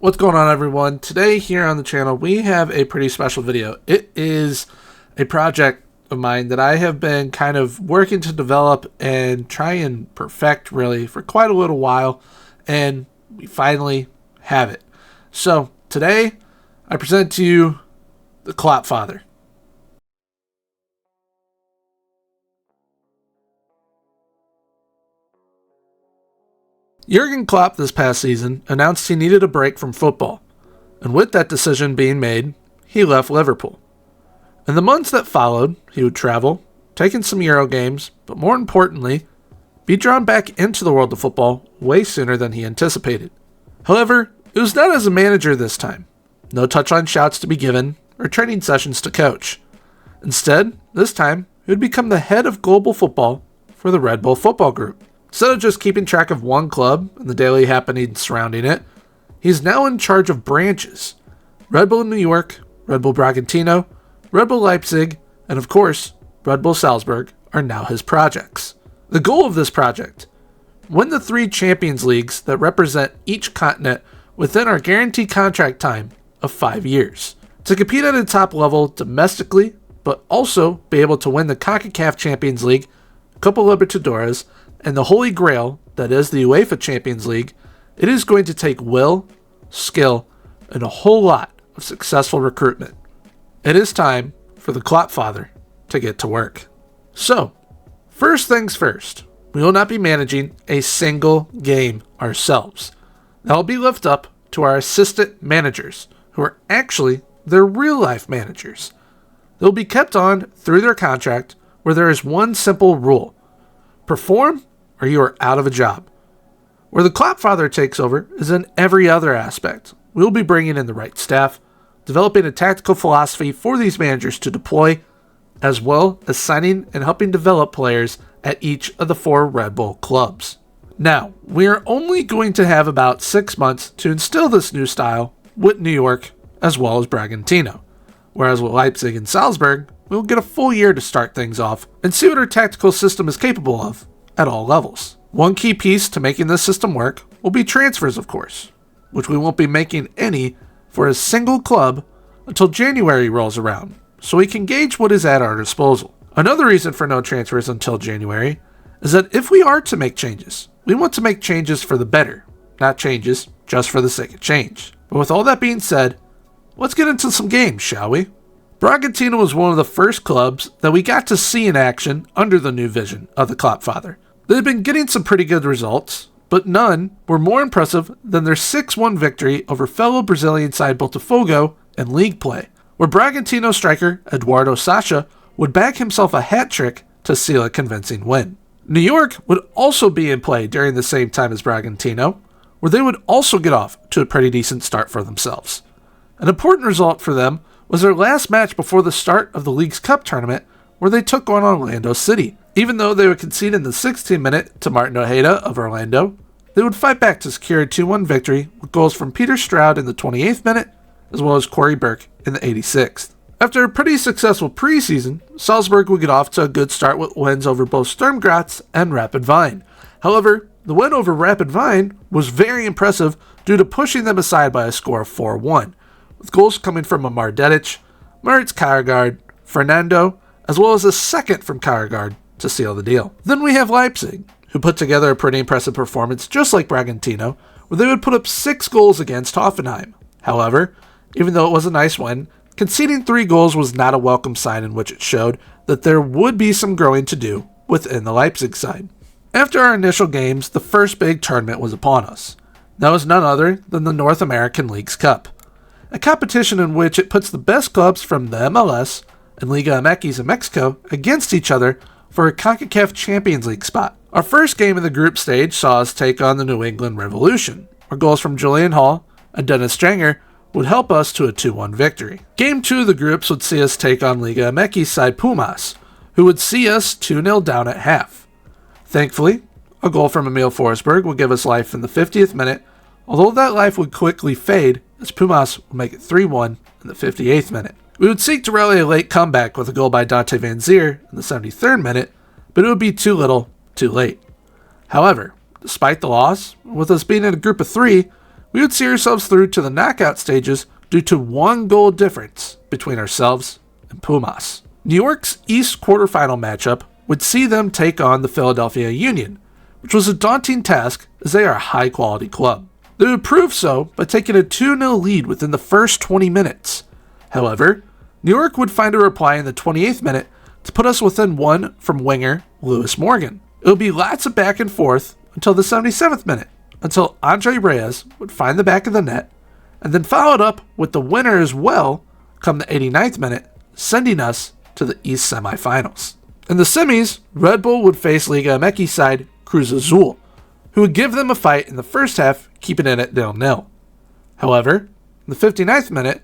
What's going on, everyone? Today here on the channel we have a pretty special video. It is a project of mine that I have been kind of working to develop and try and perfect really for quite a little while, and we finally have it. So today I present to you the Kloppfather. Jurgen Klopp this past season announced he needed a break from football, and with that decision being made, he left Liverpool. In the months that followed, he would travel, take in some Euro games, but more importantly, be drawn back into the world of football way sooner than he anticipated. However, it was not as a manager this time. No touchline shouts to be given or training sessions to coach. Instead, this time, he would become the head of global football for the Red Bull Football Group. Instead of just keeping track of one club and the daily happenings surrounding it, he's now in charge of branches. Red Bull New York, Red Bull Bragantino, Red Bull Leipzig, and of course, Red Bull Salzburg are now his projects. The goal of this project: win the 3 Champions Leagues that represent each continent within our guaranteed contract time of 5 years. To compete at a top level domestically, but also be able to win the CONCACAF Champions League, Copa Libertadores, and the Holy Grail, that is the UEFA Champions League, it is going to take will, skill, and a whole lot of successful recruitment. It is time for the Kloppfather to get to work. So, first things first, we will not be managing a single game ourselves. That will be left up to our assistant managers, who are actually their real-life managers. They will be kept on through their contract, where there is one simple rule: perform or you are out of a job. Where the Kloppfather takes over is in every other aspect. We will be bringing in the right staff, developing a tactical philosophy for these managers to deploy, as well as signing and helping develop players at each of the 4 Red Bull clubs. Now, we are only going to have about 6 months to instill this new style with New York as well as Bragantino, whereas with Leipzig and Salzburg, we will get a full year to start things off and see what our tactical system is capable of at all levels. One key piece to making this system work will be transfers, of course, which we won't be making any for a single club until January rolls around, so we can gauge what is at our disposal. Another reason for no transfers until January is that if we are to make changes, we want to make changes for the better, not changes just for the sake of change. But with all that being said, let's get into some games, shall we? Bragantino was one of the first clubs that we got to see in action under the new vision of the Kloppfather. They had been getting some pretty good results, but none were more impressive than their 6-1 victory over fellow Brazilian side Botafogo in league play, where Bragantino striker Eduardo Sacha would bag himself a hat trick to seal a convincing win. New York would also be in play during the same time as Bragantino, where they would also get off to a pretty decent start for themselves. An important result for them was their last match before the start of the League's Cup tournament, where they took on Orlando City. Even though they would concede in the 16th minute to Martin Ojeda of Orlando, they would fight back to secure a 2-1 victory with goals from Peter Stroud in the 28th minute, as well as Corey Burke in the 86th. After a pretty successful preseason, Salzburg would get off to a good start with wins over both Sturm Graz and Rapid Wien. However, the win over Rapid Wien was very impressive due to pushing them aside by a score of 4-1, with goals coming from Amar Dedic, Moritz Kjaergaard, Fernando, as well as a second from Kjaergaard to seal the deal. Then we have Leipzig, who put together a pretty impressive performance just like Bragantino, where they would put up 6 goals against Hoffenheim. However, even though it was a nice win, conceding 3 goals was not a welcome sign, in which it showed that there would be some growing to do within the Leipzig side. After our initial games, the first big tournament was upon us. That was none other than the North American Leagues Cup, a competition in which it puts the best clubs from the MLS and Liga MX in Mexico against each other for a CONCACAF Champions League spot. Our first game in the group stage saw us take on the New England Revolution, where goals from Julian Hall and Dennis Stranger would help us to a 2-1 victory. Game 2 of the groups would see us take on Liga MX side Pumas, who would see us 2-0 down at half. Thankfully, a goal from Emil Forsberg would give us life in the 50th minute, although that life would quickly fade as Pumas would make it 3-1 in the 58th minute. We would seek to rally a late comeback with a goal by Dante Van Zier in the 73rd minute, but it would be too little, too late. However, despite the loss, with us being in a group of 3, we would see ourselves through to the knockout stages due to 1-goal difference between ourselves and Pumas. New York's East quarterfinal matchup would see them take on the Philadelphia Union, which was a daunting task as they are a high-quality club. They would prove so by taking a 2-0 lead within the first 20 minutes. However, New York would find a reply in the 28th minute to put us within one from winger Lewis Morgan. It would be lots of back and forth until the 77th minute, until Andre Reyes would find the back of the net, and then followed up with the winner as well come the 89th minute, sending us to the East semifinals. In the semis, Red Bull would face Liga MX side Cruz Azul, who would give them a fight in the first half, keeping it at 0-0. However, in the 59th minute,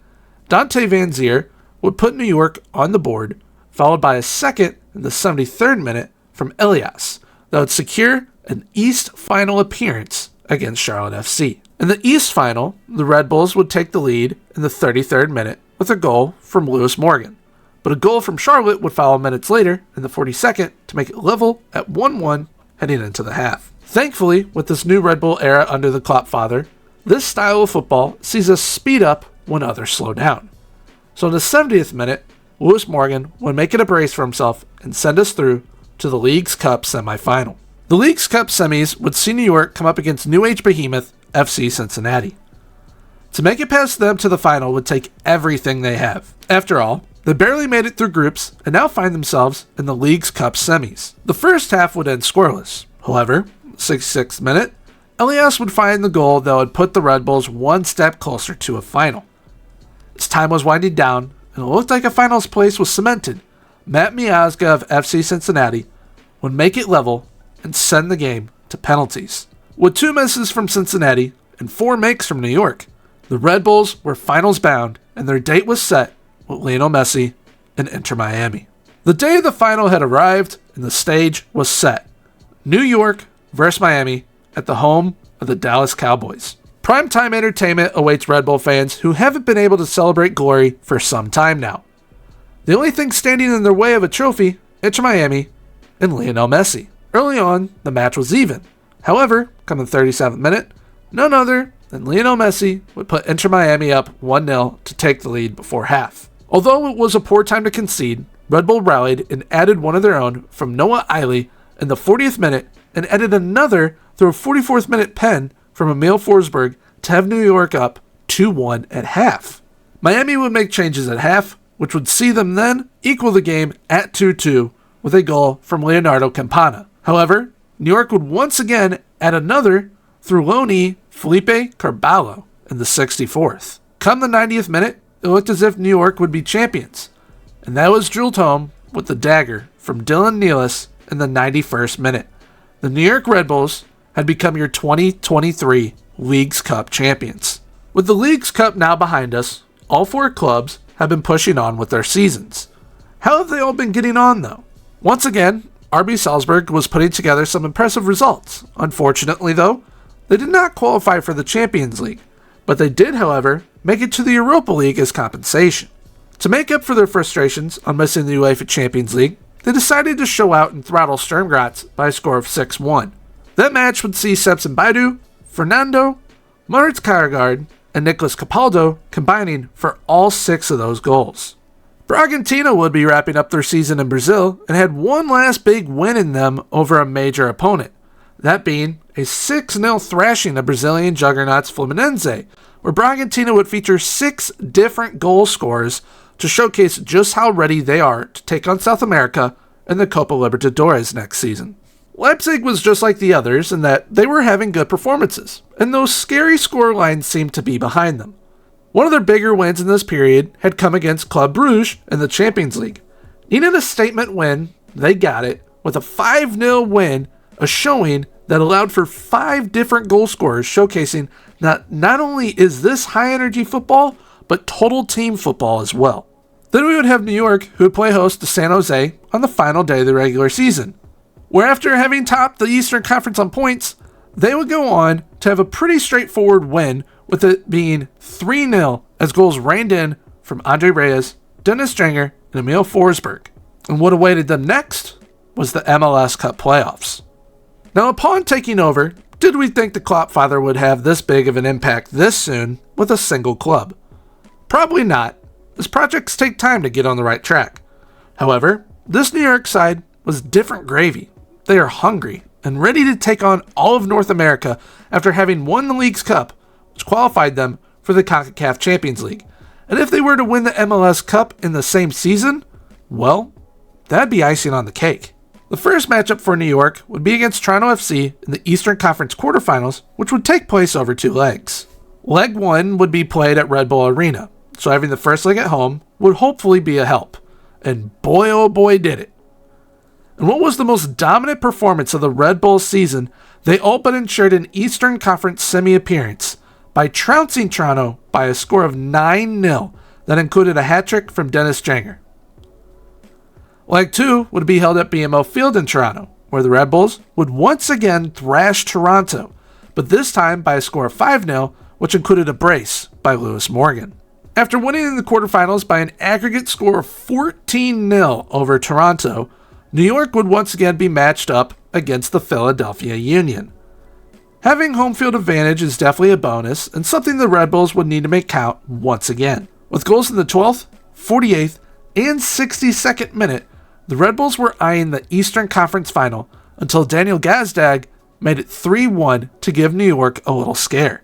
Dante Van Zier would put New York on the board, followed by a second in the 73rd minute from Elias that would secure an East final appearance against Charlotte FC. In the East final, the Red Bulls would take the lead in the 33rd minute with a goal from Lewis Morgan, but a goal from Charlotte would follow minutes later in the 42nd to make it level at 1-1 heading into the half. Thankfully, with this new Red Bull era under the Kloppfather, this style of football sees us speed up when others slow down. So in the 70th minute, Lewis Morgan would make it a brace for himself and send us through to the League's Cup semifinal. The League's Cup semis would see New York come up against New Age behemoth FC Cincinnati. To make it past them to the final would take everything they have. After all, they barely made it through groups and now find themselves in the League's Cup semis. The first half would end scoreless. However, 66th minute, Elias would find the goal that would put the Red Bulls one step closer to a final. As time was winding down and it looked like a finals place was cemented, Matt Miazga of FC Cincinnati would make it level and send the game to penalties. With 2 misses from Cincinnati and 4 makes from New York, the Red Bulls were finals bound and their date was set with Lionel Messi and Inter Miami. The day of the final had arrived and the stage was set. New York versus Miami at the home of the Dallas Cowboys. Primetime entertainment awaits Red Bull fans who haven't been able to celebrate glory for some time now. The only thing standing in their way of a trophy, Inter Miami and Lionel Messi. Early on, the match was even. However, come the 37th minute, none other than Lionel Messi would put Inter Miami up 1-0 to take the lead before half. Although it was a poor time to concede, Red Bull rallied and added one of their own from Noah Eiley in the 40th minute and added another through a 44th minute pen from Emil Forsberg to have New York up 2-1 at half. Miami would make changes at half, which would see them then equal the game at 2-2 with a goal from Leonardo Campana. However, New York would once again add another through loanee Felipe Carballo in the 64th. Come the 90th minute, it looked as if New York would be champions, and that was drilled home with the dagger from Dylan Nealis in the 91st minute. The New York Red Bulls had become your 2023 League's Cup champions. With the League's Cup now behind us, all 4 clubs have been pushing on with their seasons. How have they all been getting on though? Once again, RB Salzburg was putting together some impressive results. Unfortunately though, they did not qualify for the Champions League, but they did, however, make it to the Europa League as compensation. To make up for their frustrations on missing the UEFA Champions League, they decided to show out and throttle Sturm Graz by a score of 6-1. That match would see Sebsen Baidu, Fernando, Moritz Kjaergaard, and Nicolas Capaldo combining for all 6 of those goals. Bragantino would be wrapping up their season in Brazil and had one last big win in them over a major opponent, that being a 6-0 thrashing of Brazilian juggernauts Fluminense, where Bragantino would feature 6 different goal scorers to showcase just how ready they are to take on South America in the Copa Libertadores next season. Leipzig was just like the others in that they were having good performances, and those scary scorelines seemed to be behind them. One of their bigger wins in this period had come against Club Brugge in the Champions League. Needed a statement win, they got it, with a 5-0 win, a showing that allowed for 5 different goal scorers, showcasing that not only is this high-energy football, but total team football as well. Then we would have New York, who would play host to San Jose on the final day of the regular season, where after having topped the Eastern Conference on points, they would go on to have a pretty straightforward win, with it being 3-0 as goals rained in from Andre Reyes, Dennis Stringer, and Emil Forsberg. And what awaited them next was the MLS Cup playoffs. Now, upon taking over, did we think the Kloppfather would have this big of an impact this soon with a single club? Probably not, as projects take time to get on the right track. However, this New York side was different gravy. They are hungry and ready to take on all of North America after having won the League's Cup, which qualified them for the CONCACAF Champions League. And if they were to win the MLS Cup in the same season, well, that'd be icing on the cake. The first matchup for New York would be against Toronto FC in the Eastern Conference quarterfinals, which would take place over 2 legs. Leg 1 would be played at Red Bull Arena, so having the first leg at home would hopefully be a help. And boy oh boy did it. And what was the most dominant performance of the Red Bull season, they all but ensured an Eastern Conference semi-appearance by trouncing Toronto by a score of 9-0 that included a hat-trick from Dennis Janger. Leg 2 would be held at BMO Field in Toronto, where the Red Bulls would once again thrash Toronto, but this time by a score of 5-0, which included a brace by Lewis Morgan. After winning in the quarterfinals by an aggregate score of 14-0 over Toronto, New York would once again be matched up against the Philadelphia Union. Having home field advantage is definitely a bonus and something the Red Bulls would need to make count once again. With goals in the 12th, 48th, and 62nd minute, the Red Bulls were eyeing the Eastern Conference final until Daniel Gazdag made it 3-1 to give New York a little scare.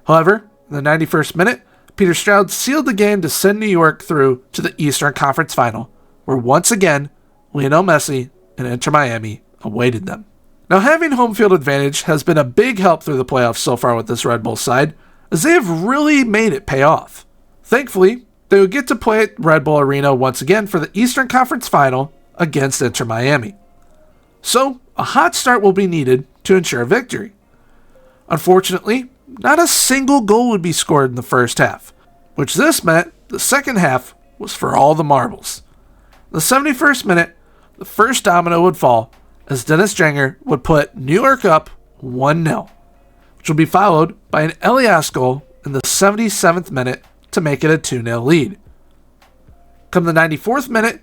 However, in the 91st minute, Peter Stroud sealed the game to send New York through to the Eastern Conference final, where once again, Lionel Messi and Inter Miami awaited them. Now, having home field advantage has been a big help through the playoffs so far with this Red Bull side, as they have really made it pay off. Thankfully, they would get to play at Red Bull Arena once again for the Eastern Conference final against Inter Miami. So, a hot start will be needed to ensure victory. Unfortunately, not a single goal would be scored in the first half, which this meant the second half was for all the marbles. In the 71st minute, the first domino would fall as Dennis Janger would put New York up 1-0, which would be followed by an Elias goal in the 77th minute to make it a 2-0 lead. Come the 94th minute,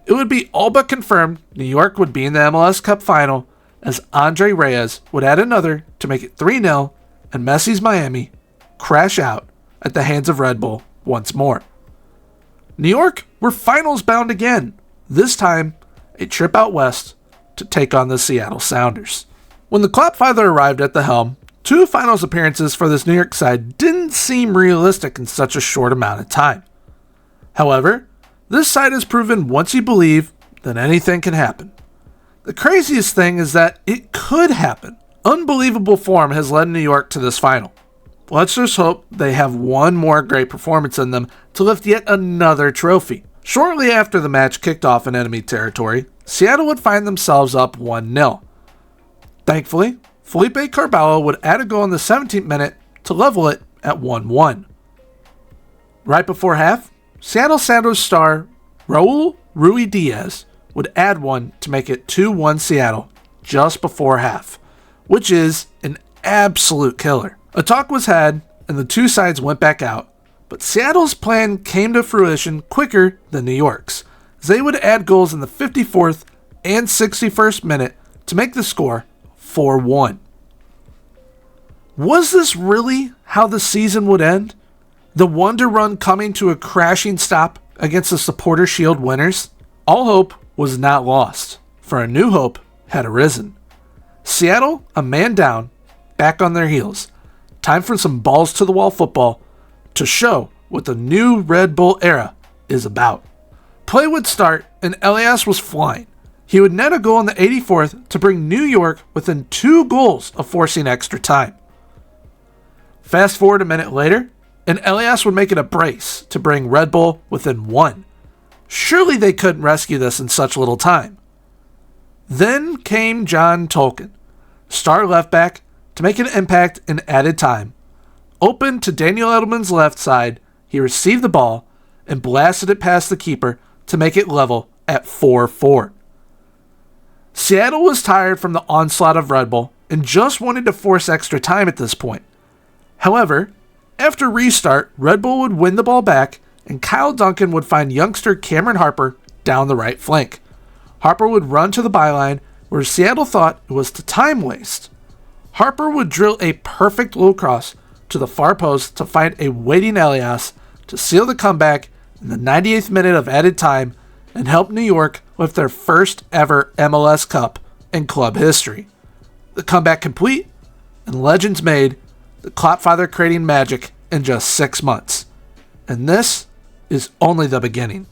it would be all but confirmed New York would be in the MLS Cup final as Andre Reyes would add another to make it 3-0 and Messi's Miami crash out at the hands of Red Bull once more. New York were finals bound again, this time a trip out west to take on the Seattle Sounders. When the Kloppfather arrived at the helm, 2 finals appearances for this New York side didn't seem realistic in such a short amount of time. However, this side has proven once you believe, then anything can happen. The craziest thing is that it could happen. Unbelievable form has led New York to this final. Let's just hope they have one more great performance in them to lift yet another trophy. Shortly after the match kicked off in enemy territory, Seattle would find themselves up 1-0. Thankfully, Felipe Carvalho would add a goal in the 17th minute to level it at 1-1. Right before half, Seattle Sounders star Raul Ruidiaz would add one to make it 2-1 Seattle just before half, which is an absolute killer. A talk was had and the 2 sides went back out, but Seattle's plan came to fruition quicker than New York's, as they would add goals in the 54th and 61st minute to make the score 4-1. Was this really how the season would end? The wonder run coming to a crashing stop against the Supporter Shield winners? All hope was not lost, for a new hope had arisen. Seattle, a man down, back on their heels. Time for some balls to the wall football to show what the new Red Bull era is about. Play would start and Elias was flying. He would net a goal in the 84th to bring New York within 2 goals of forcing extra time. Fast forward a minute later, and Elias would make it a brace to bring Red Bull within 1. Surely they couldn't rescue this in such little time. Then came John Tolkien, star left back, to make an impact in added time. Open to Daniel Edelman's left side, he received the ball and blasted it past the keeper to make it level at 4-4. Seattle was tired from the onslaught of Red Bull and just wanted to force extra time at this point. However, after restart, Red Bull would win the ball back and Kyle Duncan would find youngster Cameron Harper down the right flank. Harper would run to the byline where Seattle thought it was to time waste. Harper would drill a perfect low cross to the far post to find a waiting Elias to seal the comeback in the 98th minute of added time and help New York with their first ever MLS Cup in club history. The comeback complete and legends made, the Kloppfather creating magic in just 6 months. And this is only the beginning.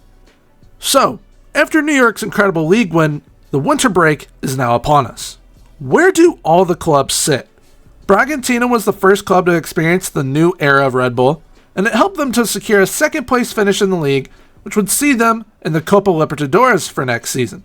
So, after New York's incredible league win, the winter break is now upon us. Where do all the clubs sit? Bragantino was the first club to experience the new era of Red Bull, and it helped them to secure a second place finish in the league, which would see them in the Copa Libertadores for next season.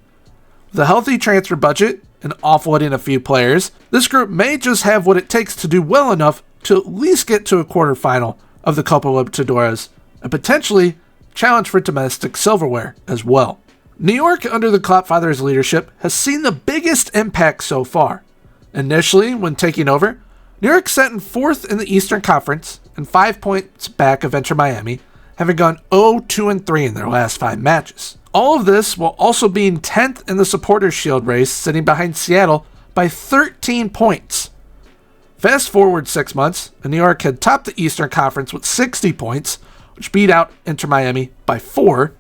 With a healthy transfer budget and offloading a few players, this group may just have what it takes to do well enough to at least get to a quarterfinal of the Copa Libertadores and potentially challenge for domestic silverware as well. New York, under the Kloppfather's leadership, has seen the biggest impact so far. Initially, when taking over, New York sat in 4th in the Eastern Conference and 5 points back of Inter Miami, having gone 0-2-3 in their last 5 matches. All of this while also being 10th in the Supporters' Shield race, sitting behind Seattle by 13 points. Fast forward 6 months, and New York had topped the Eastern Conference with 60 points, which beat out Inter Miami by 4,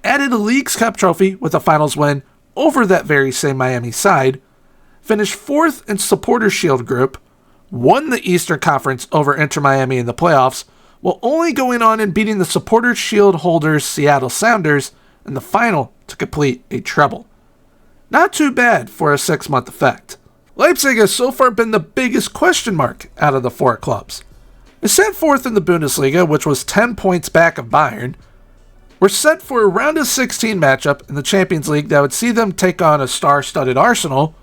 added a Leagues Cup trophy with a finals win over that very same Miami side, finished 4th in Supporters' Shield group, won the Eastern Conference over Inter Miami in the playoffs, while only going on and beating the Supporters' Shield holders Seattle Sounders in the final to complete a treble. Not too bad for a 6-month effect. Leipzig has so far been the biggest question mark out of the 4 clubs. They sat 4th in the Bundesliga, which was 10 points back of Bayern. We're set for a round of 16 matchup in the Champions League that would see them take on a star-studded Arsenal,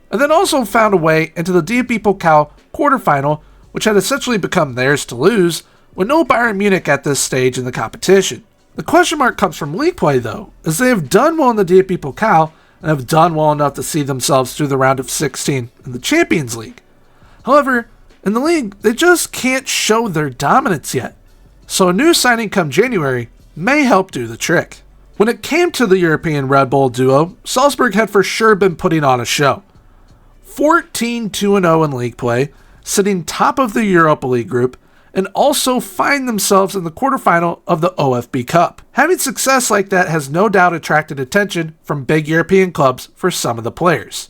and then also found a way into the DFB Pokal quarterfinal, which had essentially become theirs to lose, with no Bayern Munich at this stage in the competition. The question mark comes from league play, though, as they have done well in the DFB Pokal and have done well enough to see themselves through the round of 16 in the Champions League. However, in the league, they just can't show their dominance yet, so a new signing come January may help do the trick. When it came to the European Red Bull duo, Salzburg had for sure been putting on a show. 14-2-0 in league play, sitting top of the Europa League group, and also find themselves in the quarterfinal of the OFB Cup. Having success like that has no doubt attracted attention from big European clubs for some of the players.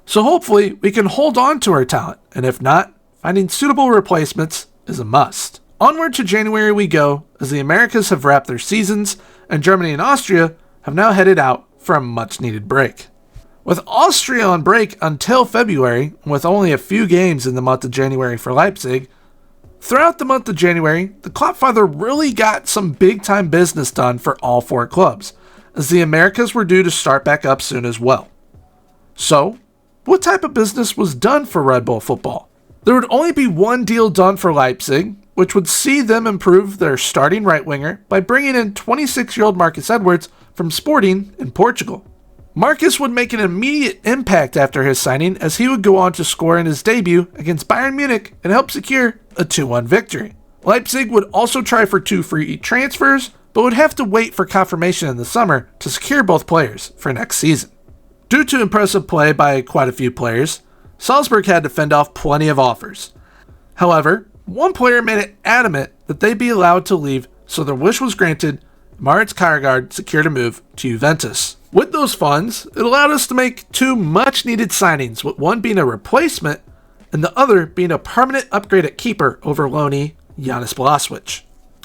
So hopefully we can hold on to our talent, and if not, finding suitable replacements is a must. Onward to January we go, as the Americas have wrapped their seasons, and Germany and Austria have now headed out for a much-needed break. With Austria on break until February, and with only a few games in the month of January for Leipzig, throughout the month of January, the Kloppfather really got some big-time business done for all 4 clubs, as the Americas were due to start back up soon as well. So, what type of business was done for Red Bull football? There would only be one deal done for Leipzig, which would see them improve their starting right winger by bringing in 26-year-old Marcus Edwards from Sporting in Portugal. Marcus would make an immediate impact after his signing, as he would go on to score in his debut against Bayern Munich and help secure a 2-1 victory. Leipzig would also try for 2 free transfers, but would have to wait for confirmation in the summer to secure both players for next season. Due to impressive play by quite a few players, Salzburg had to fend off plenty of offers. However, one player made it adamant that they be allowed to leave, so their wish was granted. Maurits Kjærgaard secured a move to Juventus. With those funds, it allowed us to make 2 much-needed signings, with one being a replacement and the other being a permanent upgrade at keeper over loanee Janis Blaswich.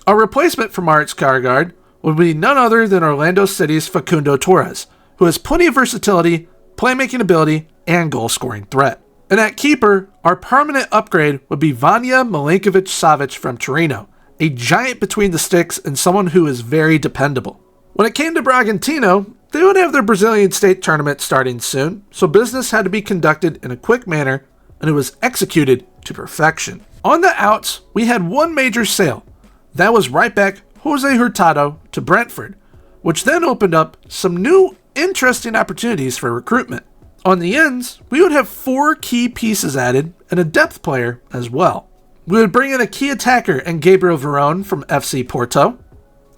Our replacement for Maurits Kjærgaard would be none other than Orlando City's Facundo Torres, who has plenty of versatility, playmaking ability, and goal-scoring threat. And at keeper, our permanent upgrade would be Vanja Milinkovic-Savic from Torino, a giant between the sticks and someone who is very dependable. When it came to Bragantino, they would have their Brazilian state tournament starting soon, so business had to be conducted in a quick manner, and it was executed to perfection. On the outs, we had one major sale. That was right back Jose Hurtado to Brentford, which then opened up some new interesting opportunities for recruitment. On the ends, we would have 4 key pieces added and a depth player as well. We would bring in a key attacker in Gabriel Verón from FC Porto,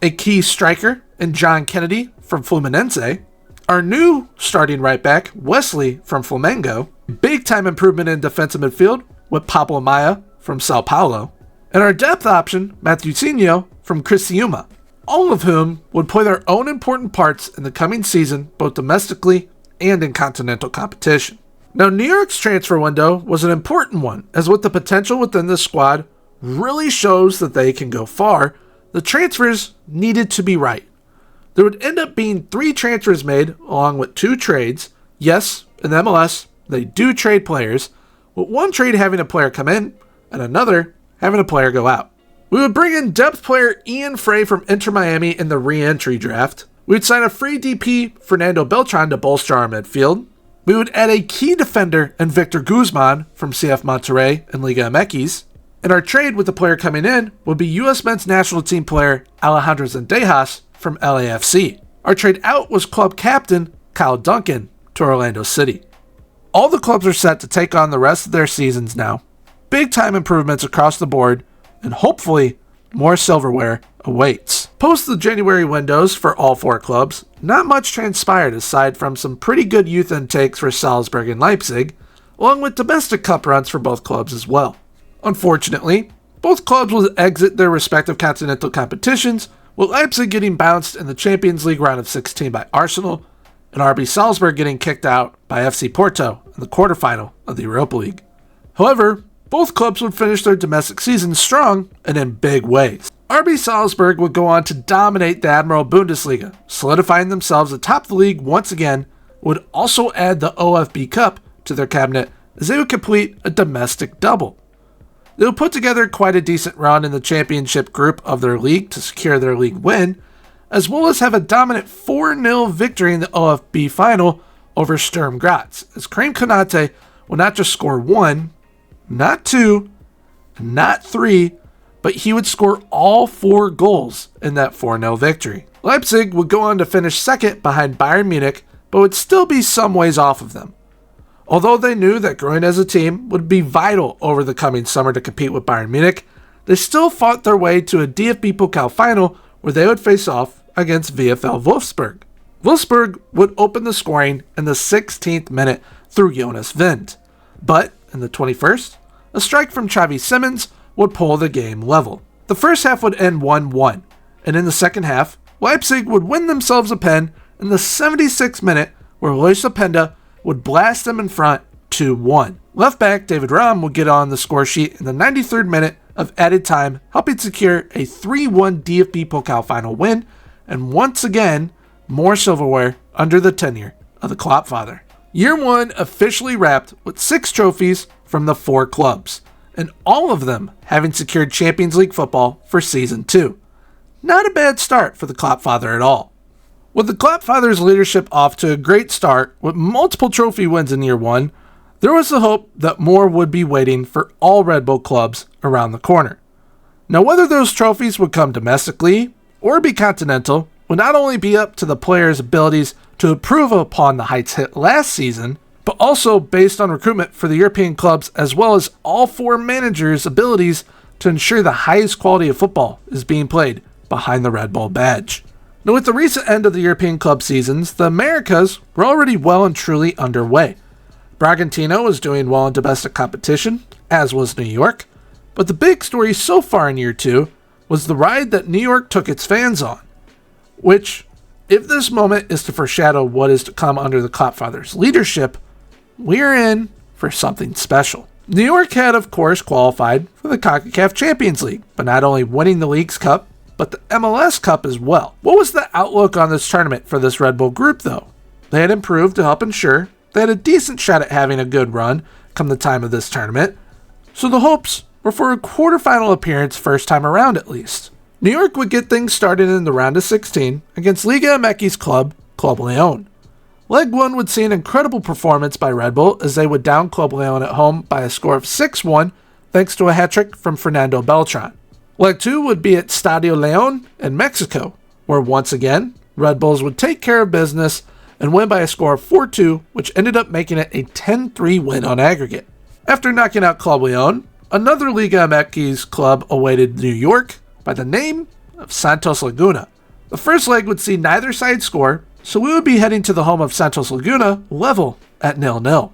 a key striker in John Kennedy from Fluminense, our new starting right back, Wesley from Flamengo, big time improvement in defensive midfield with Pablo Maya from Sao Paulo, and our depth option, Mateusinho from Criciúma, all of whom would play their own important parts in the coming season, both domestically and in continental competition. Now, New York's transfer window was an important one, as with the potential within this squad really shows that they can go far, the transfers needed to be right. There would end up being 3 transfers made, along with 2 trades. Yes, in the MLS, they do trade players, with one trade having a player come in, and another having a player go out. We would bring in depth player Ian Frey from Inter Miami in the re-entry draft. We would sign a free DP, Fernando Beltran, to bolster our midfield. We would add a key defender in Victor Guzman from CF Monterrey and Liga MX. And our trade with the player coming in would be U.S. men's national team player Alejandro Zendejas from LAFC. Our trade out was club captain Kyle Duncan to Orlando City. All the clubs are set to take on the rest of their seasons now. Big time improvements across the board, and hopefully more silverware awaits. Post the January windows for all 4 clubs, not much transpired aside from some pretty good youth intakes for Salzburg and Leipzig, along with domestic cup runs for both clubs as well. Unfortunately, both clubs will exit their respective continental competitions, with Leipzig getting bounced in the Champions League round of 16 by Arsenal, and RB Salzburg getting kicked out by FC Porto in the quarterfinal of the Europa League. However, both clubs would finish their domestic season strong and in big ways. RB Salzburg would go on to dominate the Admiral Bundesliga, solidifying themselves atop the league once again, would also add the OFB Cup to their cabinet as they would complete a domestic double. They would put together quite a decent run in the championship group of their league to secure their league win, as well as have a dominant 4-0 victory in the OFB final over Sturm Graz, as Karim Konate will not just score 1, not 2, not 3, but he would score all 4 goals in that 4-0 victory. Leipzig would go on to finish second behind Bayern Munich, but would still be some ways off of them. Although they knew that growing as a team would be vital over the coming summer to compete with Bayern Munich, they still fought their way to a DFB Pokal final where they would face off against VfL Wolfsburg. Wolfsburg would open the scoring in the 16th minute through Jonas Wind, but in the 21st, a strike from Xavi Simons would pull the game level. The first half would end 1-1, and in the second half, Leipzig would win themselves a pen in the 76th minute where Luis Openda would blast them in front 2-1. Left back David Raum would get on the score sheet in the 93rd minute of added time, helping secure a 3-1 DFB Pokal final win, and once again, more silverware under the tenure of the Kloppfather. Year 1 officially wrapped with 6 trophies from the 4 clubs, and all of them having secured Champions League football for Season 2. Not a bad start for the Kloppfather at all. With the Kloppfather's leadership off to a great start with multiple trophy wins in Year 1, there was the hope that more would be waiting for all Red Bull clubs around the corner. Now, whether those trophies would come domestically or be continental would not only be up to the players' abilities to improve upon the heights hit last season, but also based on recruitment for the European clubs as well as all 4 managers' abilities to ensure the highest quality of football is being played behind the Red Bull badge. Now, with the recent end of the European club seasons, the Americas were already well and truly underway. Bragantino was doing well in domestic competition, as was New York, but the big story so far in Year 2 was the ride that New York took its fans on, which, if this moment is to foreshadow what is to come under the Kloppfather's leadership, we're in for something special. New York had, of course, qualified for the CONCACAF Champions League, but not only winning the League's Cup, but the MLS Cup as well. What was the outlook on this tournament for this Red Bull group, though? They had improved to help ensure they had a decent shot at having a good run come the time of this tournament, so the hopes were for a quarterfinal appearance first time around at least. New York would get things started in the round of 16 against Liga MX club, Club León. Leg 1 would see an incredible performance by Red Bull as they would down Club León at home by a score of 6-1 thanks to a hat-trick from Fernando Beltran. Leg 2 would be at Stadio León in Mexico, where once again, Red Bulls would take care of business and win by a score of 4-2, which ended up making it a 10-3 win on aggregate. After knocking out Club León, another Liga MX club awaited New York by the name of Santos Laguna. The first leg would see neither side score, so we would be heading to the home of Santos Laguna level at 0-0.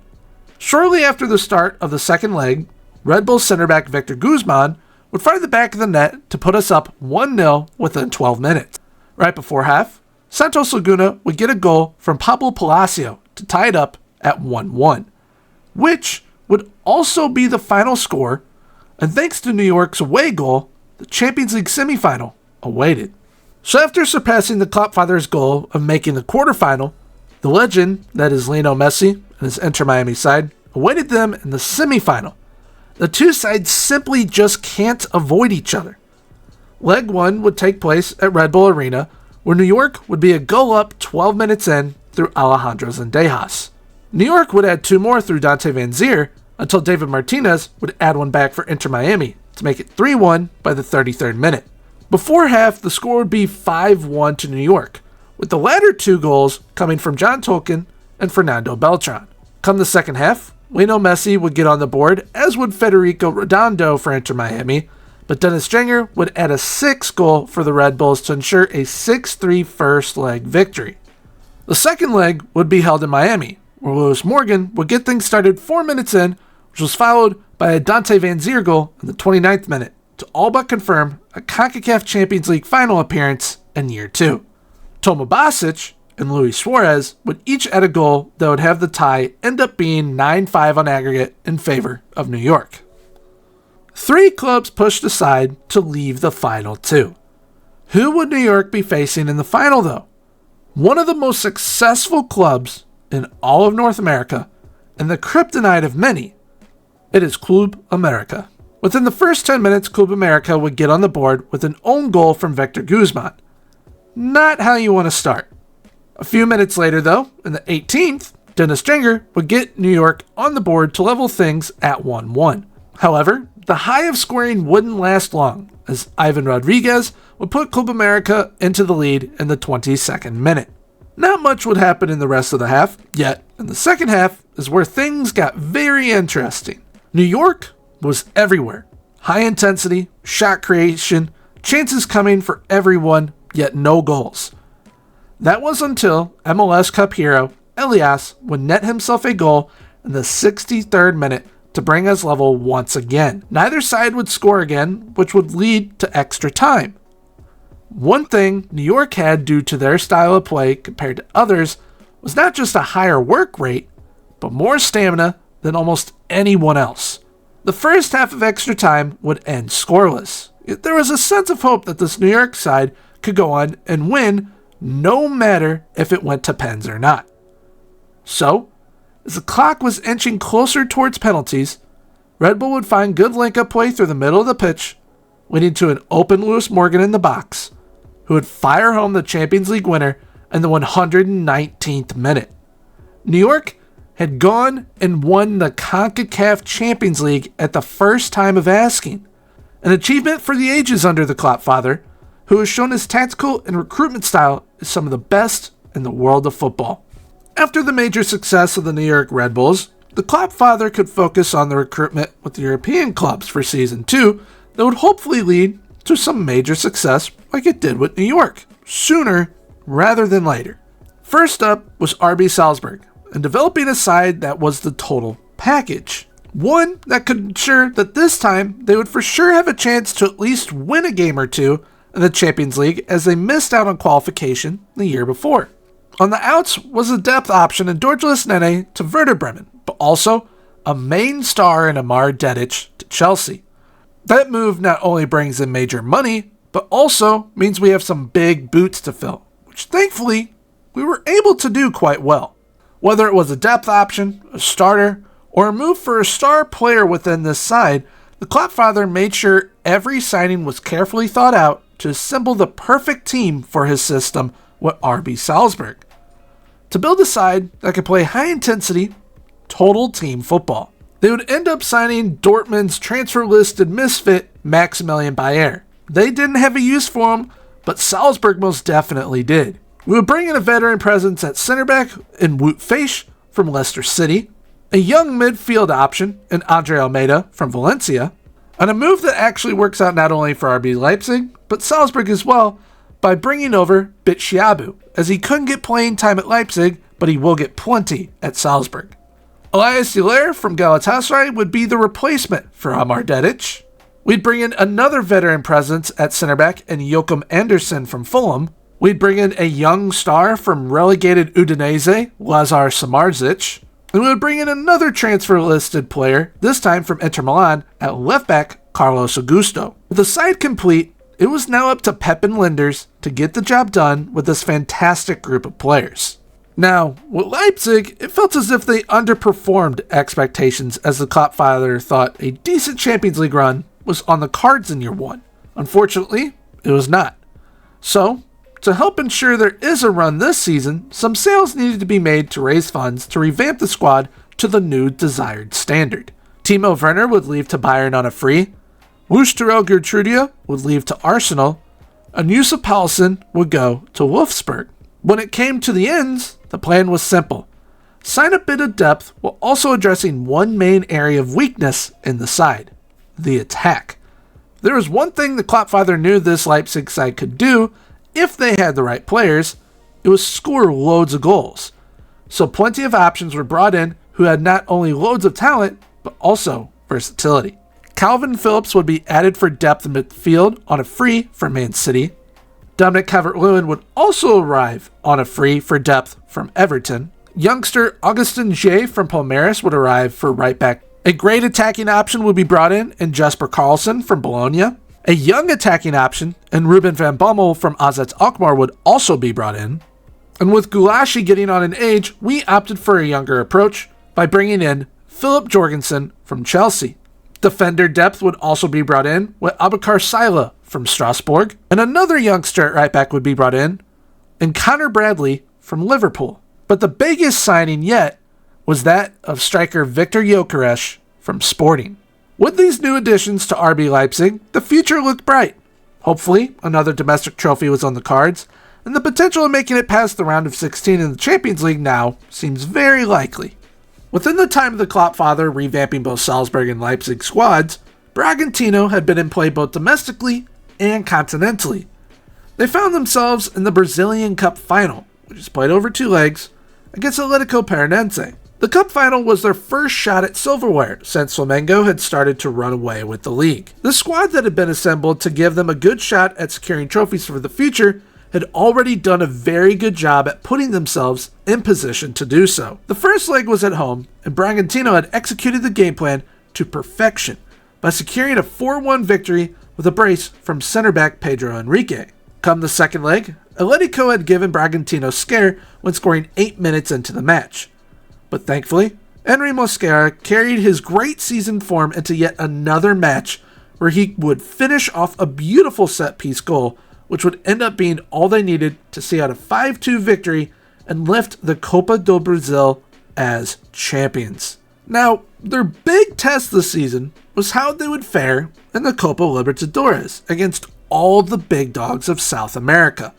Shortly after the start of the second leg, Red Bull center back Victor Guzman would fire the back of the net to put us up 1-0 within 12 minutes. Right before half, Santos Laguna would get a goal from Pablo Palacio to tie it up at 1-1, which would also be the final score, and thanks to New York's away goal, the Champions League semifinal awaited. So after surpassing the Kloppfather's goal of making the quarterfinal, the legend, that is Lionel Messi and his Inter Miami side, awaited them in the semifinal. The two sides simply just can't avoid each other. Leg 1 would take place at Red Bull Arena, where New York would be a goal up 12 minutes in through Alejandro Zendejas. New York would add 2 more through Dante Van Zier, until David Martinez would add 1 back for Inter Miami to make it 3-1 by the 33rd minute. Before half, the score would be 5-1 to New York, with the latter 2 goals coming from John Tolkien and Fernando Beltran. Come the second half, Lionel Messi would get on the board, as would Federico Redondo for Inter Miami, but Dennis Jenger would add a 6th goal for the Red Bulls to ensure a 6-3 first leg victory. The second leg would be held in Miami, where Lewis Morgan would get things started 4 minutes in, which was followed by a Dante Van Zier goal in the 29th minute to all but confirm a CONCACAF Champions League final appearance in year 2. Toma Basic and Luis Suarez would each add a goal that would have the tie end up being 9-5 on aggregate in favor of New York. 3 clubs pushed aside to leave the final 2. Who would New York be facing in the final, though? One of the most successful clubs in all of North America, and the kryptonite of many. It is Club America. Within the first 10 minutes, Club America would get on the board with an own goal from Victor Guzman. Not how you want to start. A few minutes later, though, in the 18th, Dennis Jenger would get New York on the board to level things at 1-1. However, the high of scoring wouldn't last long, as Ivan Rodriguez would put Club America into the lead in the 22nd minute. Not much would happen in the rest of the half, yet in the second half is where things got very interesting. New York was everywhere. High intensity, shot creation, chances coming for everyone, yet no goals. That was until MLS Cup hero Elias would net himself a goal in the 63rd minute to bring us level once again. Neither side would score again, which would lead to extra time. One thing New York had due to their style of play compared to others was not just a higher work rate, but more stamina than almost anyone else. The first half of extra time would end scoreless. Yet there was a sense of hope that this New York side could go on and win, no matter if it went to pens or not. So, as the clock was inching closer towards penalties, Red Bull would find good link-up play through the middle of the pitch, leading to an open Lewis Morgan in the box, who would fire home the Champions League winner in the 119th minute. New York had gone and won the CONCACAF Champions League at the first time of asking, an achievement for the ages under the Kloppfather, who has shown his tactical and recruitment style is some of the best in the world of football. After the major success of the New York Red Bulls, the Kloppfather could focus on the recruitment with the European clubs for Season 2 that would hopefully lead to some major success like it did with New York, sooner rather than later. First up was RB Salzburg, and developing a side that was the total package. One that could ensure that this time they would for sure have a chance to at least win a game or two in the Champions League, as they missed out on qualification the year before. On the outs was a depth option in Dortmund Nene to Werder Bremen, but also a main star in Amar Dedic to Chelsea. That move not only brings in major money, but also means we have some big boots to fill, which thankfully we were able to do quite well. Whether it was a depth option, a starter, or a move for a star player within this side, the Kloppfather made sure every signing was carefully thought out to assemble the perfect team for his system with RB Salzburg, to build a side that could play high-intensity, total team football. They would end up signing Dortmund's transfer-listed misfit Maximilian Bayer. They didn't have a use for him, but Salzburg most definitely did. We would bring in a veteran presence at center back in Wout Faes from Leicester City, a young midfield option in Andre Almeida from Valencia, and a move that actually works out not only for RB Leipzig, but Salzburg as well, by bringing over Bitshiabu, as he couldn't get playing time at Leipzig, but he will get plenty at Salzburg. Elias Diler from Galatasaray would be the replacement for Amar Dedic. We'd bring in another veteran presence at center back in Joachim Andersen from Fulham. We'd bring in a young star from relegated Udinese, Lazar Samardzic. And we would bring in another transfer-listed player, this time from Inter Milan, at left back Carlos Augusto. With the side complete, it was now up to Pep and Linders to get the job done with this fantastic group of players. Now, with Leipzig, it felt as if they underperformed expectations as the Kloppfather thought a decent Champions League run was on the cards in year one. Unfortunately, it was not. So, to help ensure there is a run this season, some sales needed to be made to raise funds to revamp the squad to the new desired standard. Timo Werner would leave to Bayern on a free, Luis-Turel Gertrudia would leave to Arsenal, and Yusuf Paulsen would go to Wolfsburg. When it came to the ends, the plan was simple. Sign a bit of depth while also addressing one main area of weakness in the side, the attack. There was one thing the Kloppfather knew this Leipzig side could do if they had the right players, it was score loads of goals. So plenty of options were brought in who had not only loads of talent, but also versatility. Calvin Phillips would be added for depth in midfield on a free for Man City. Dominic Calvert-Lewin would also arrive on a free for depth from Everton. Youngster Augustin Jay from Palmeiras would arrive for right back. A great attacking option would be brought in Jesper Karlsson from Bologna. A young attacking option and Ruben van Bommel from AZ Alkmaar would also be brought in. And with Gulashi getting on in age, we opted for a younger approach by bringing in Philip Jorgensen from Chelsea. Defender depth would also be brought in with Abubakar Sila from Strasbourg, and another youngster at right back would be brought in, and Connor Bradley from Liverpool. But the biggest signing yet was that of striker Victor Gyökeres from Sporting. With these new additions to RB Leipzig, the future looked bright. Hopefully, another domestic trophy was on the cards, and the potential of making it past the round of 16 in the Champions League now seems very likely. Within the time of the Kloppfather revamping both Salzburg and Leipzig squads, Bragantino had been in play both domestically and continentally. They found themselves in the Brazilian Cup final, which is played over 2 legs, against Atlético Paranaense. The Cup final was their first shot at silverware since Flamengo had started to run away with the league. The squad that had been assembled to give them a good shot at securing trophies for the future had already done a very good job at putting themselves in position to do so. The first leg was at home, and Bragantino had executed the game plan to perfection by securing a 4-1 victory with a brace from center back Pedro Henrique. Come the second leg, Atletico had given Bragantino a scare when scoring 8 minutes into the match. But thankfully, Henry Mosquera carried his great season form into yet another match where he would finish off a beautiful set-piece goal, which would end up being all they needed to see out a 5-2 victory and lift the Copa do Brasil as champions. Now, their big test this season was how they would fare in the Copa Libertadores against all the big dogs of South America.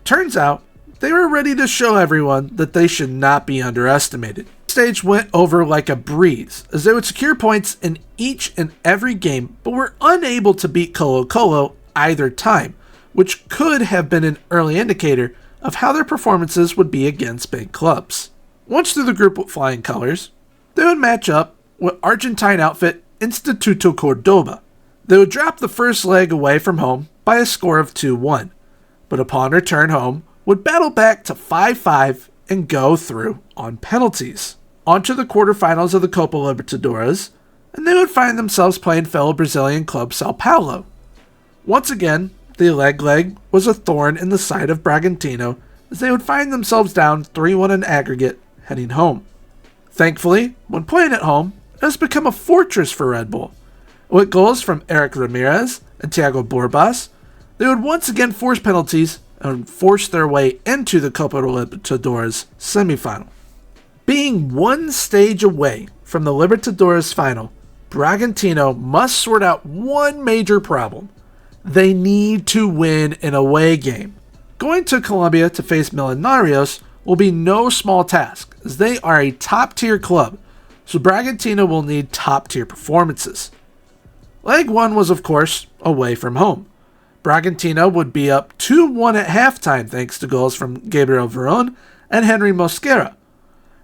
Turns out, they were ready to show everyone that they should not be underestimated. The stage went over like a breeze, as they would secure points in each and every game, but were unable to beat Colo-Colo either time, which could have been an early indicator of how their performances would be against big clubs. Once through the group with flying colors, they would match up with Argentine outfit Instituto Cordoba. They would drop the first leg away from home by a score of 2-1, but upon return home, would battle back to 5-5 and go through on penalties. On to the quarterfinals of the Copa Libertadores, and they would find themselves playing fellow Brazilian club Sao Paulo. Once again, the leg was a thorn in the side of Bragantino, as they would find themselves down 3-1 in aggregate heading home. Thankfully, when playing at home, it has become a fortress for Red Bull. With goals from Eric Ramirez and Thiago Borbas, they would once again force penalties and force their way into the Copa Libertadores semifinal. Being one stage away from the Libertadores final, Bragantino must sort out one major problem. They need to win an away game. Going to Colombia to face Millonarios will be no small task, as they are a top-tier club, so Bragantino will need top-tier performances. Leg 1 was, of course, away from home. Bragantino would be up 2-1 at halftime thanks to goals from Gabriel Veron and Henry Mosquera.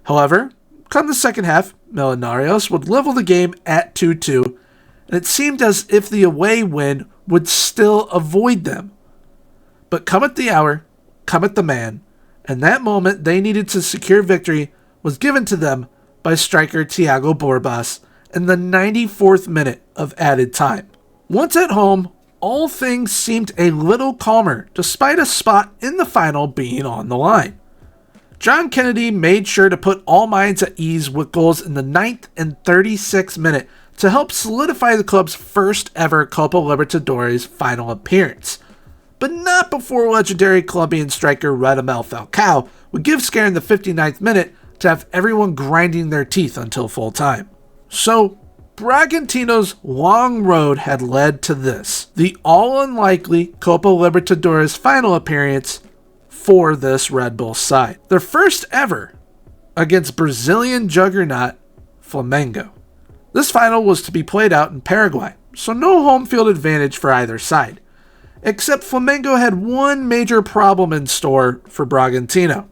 However, come the second half, Millonarios would level the game at 2-2, and it seemed as if the away win would still avoid them. But cometh the hour, cometh the man, and that moment they needed to secure victory was given to them by striker Thiago Borbas in the 94th minute of added time. Once at home, all things seemed a little calmer despite a spot in the final being on the line. John Kennedy made sure to put all minds at ease with goals in the 9th and 36th minute to help solidify the club's first ever Copa Libertadores final appearance. But not before legendary Colombian striker Radamel Falcao would give scare in the 59th minute to have everyone grinding their teeth until full time. So, Bragantino's long road had led to this, the all-unlikely Copa Libertadores final appearance for this Red Bull side. Their first ever against Brazilian juggernaut Flamengo. This final was to be played out in Paraguay, so no home field advantage for either side. Except Flamengo had one major problem in store for Bragantino.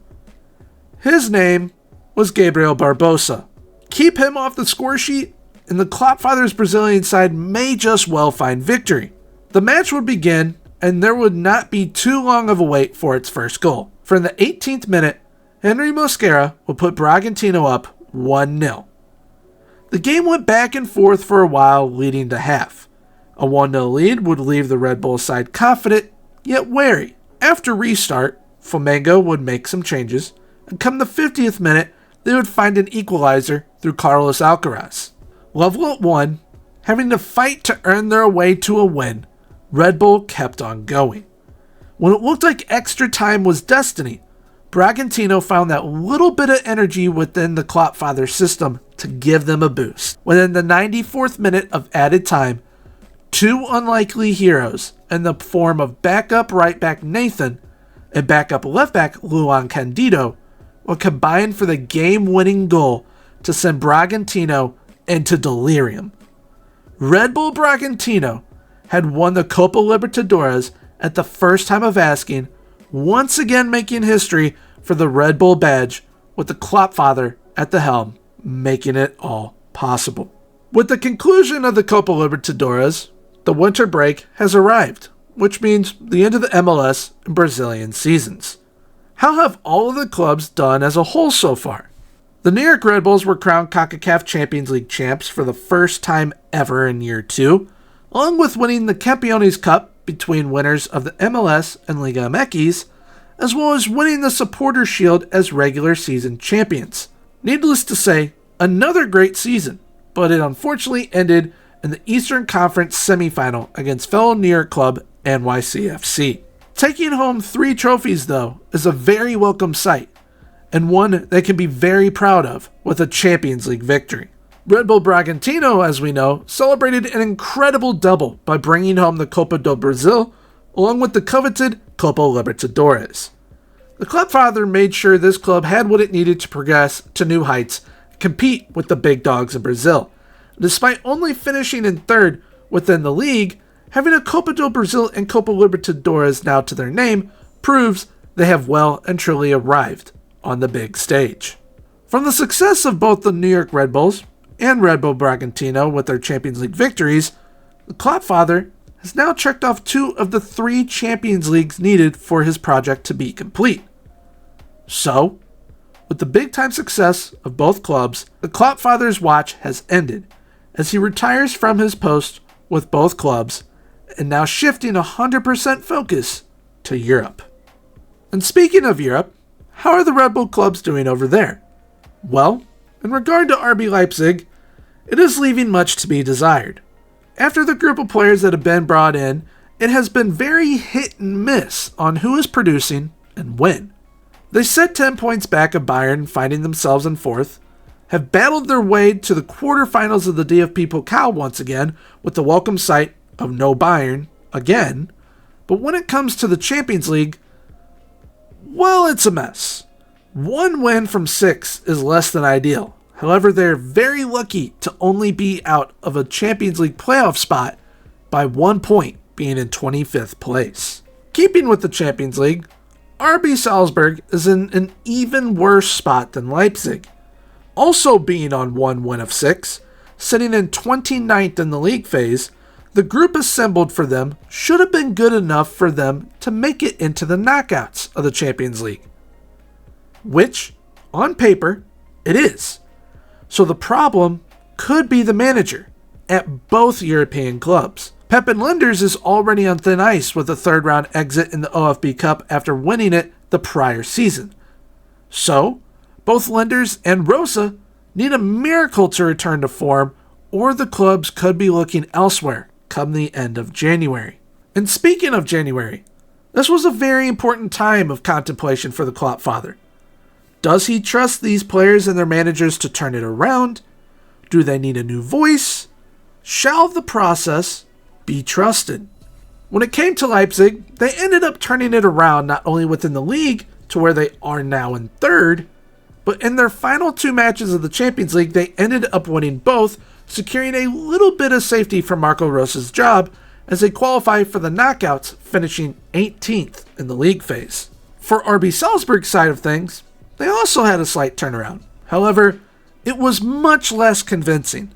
His name was Gabriel Barbosa. Keep him off the score sheet, and the Kloppfather's Brazilian side may just well find victory. The match would begin, and there would not be too long of a wait for its first goal. For in the 18th minute, Henry Mosquera would put Bragantino up 1-0. The game went back and forth for a while, leading to half. A 1-0 lead would leave the Red Bull side confident, yet wary. After restart, Flamengo would make some changes, and come the 50th minute, they would find an equalizer through Carlos Alcaraz. Level at 1, having to fight to earn their way to a win, Red Bull kept on going. When it looked like extra time was destiny, Bragantino found that little bit of energy within the Kloppfather system to give them a boost. Within the 94th minute of added time, two unlikely heroes in the form of backup right back Nathan and backup left back Luan Candido would combine for the game-winning goal to send Bragantino into delirium. Red Bull Bragantino had won the Copa Libertadores at the first time of asking, once again making history for the Red Bull badge, with the Kloppfather at the helm, making it all possible. With the conclusion of the Copa Libertadores, the winter break has arrived, which means the end of the MLS and Brazilian seasons. How have all of the clubs done as a whole so far? The New York Red Bulls were crowned CONCACAF Champions League champs for the first time ever in year 2, along with winning the Campeones Cup between winners of the MLS and Liga MX, as well as winning the Supporters Shield as regular season champions. Needless to say, another great season, but it unfortunately ended in the Eastern Conference semifinal against fellow New York club NYCFC. Taking home 3 trophies, though, is a very welcome sight, and one they can be very proud of with a Champions League victory. Red Bull Bragantino, as we know, celebrated an incredible double by bringing home the Copa do Brasil, along with the coveted Copa Libertadores. The Kloppfather made sure this club had what it needed to progress to new heights and compete with the big dogs in Brazil. Despite only finishing in 3rd within the league, having a Copa do Brasil and Copa Libertadores now to their name proves they have well and truly arrived on the big stage. From the success of both the New York Red Bulls and Red Bull Bragantino with their Champions League victories, the Kloppfather has now checked off 2 of the 3 Champions Leagues needed for his project to be complete. So, with the big-time success of both clubs, the Kloppfather's watch has ended, as he retires from his post with both clubs, and now shifting 100% focus to Europe. And speaking of Europe, how are the Red Bull clubs doing over there? Well, in regard to RB Leipzig, it is leaving much to be desired. After the group of players that have been brought in, it has been very hit and miss on who is producing and when. They set 10 points back of Bayern, finding themselves in 4th, have battled their way to the quarterfinals of the DFB Pokal once again with the welcome sight of no Bayern again, but when it comes to the Champions League, well, it's a mess. 1 win from 6 is less than ideal. However, they're very lucky to only be out of a Champions League playoff spot by 1 point, being in 25th place. Keeping with the Champions League, RB Salzburg is in an even worse spot than Leipzig. Also being on 1 win of 6, sitting in 29th in the league phase, the group assembled for them should have been good enough for them to make it into the knockouts of the Champions League. Which, on paper, it is. So the problem could be the manager at both European clubs. Pep and Linders is already on thin ice with a third-round exit in the OFB Cup after winning it the prior season. So, both Linders and Rosa need a miracle to return to form, or the clubs could be looking elsewhere come the end of January. And speaking of January, this was a very important time of contemplation for the Kloppfather. Does he trust these players and their managers to turn it around? Do they need a new voice? Shall the process be trusted? When it came to Leipzig, they ended up turning it around not only within the league to where they are now in third, but in their final 2 matches of the Champions League, they ended up winning both, securing a little bit of safety for Marco Rosa's job as they qualify for the knockouts, finishing 18th in the league phase. For RB Salzburg's side of things, they also had a slight turnaround. However, it was much less convincing.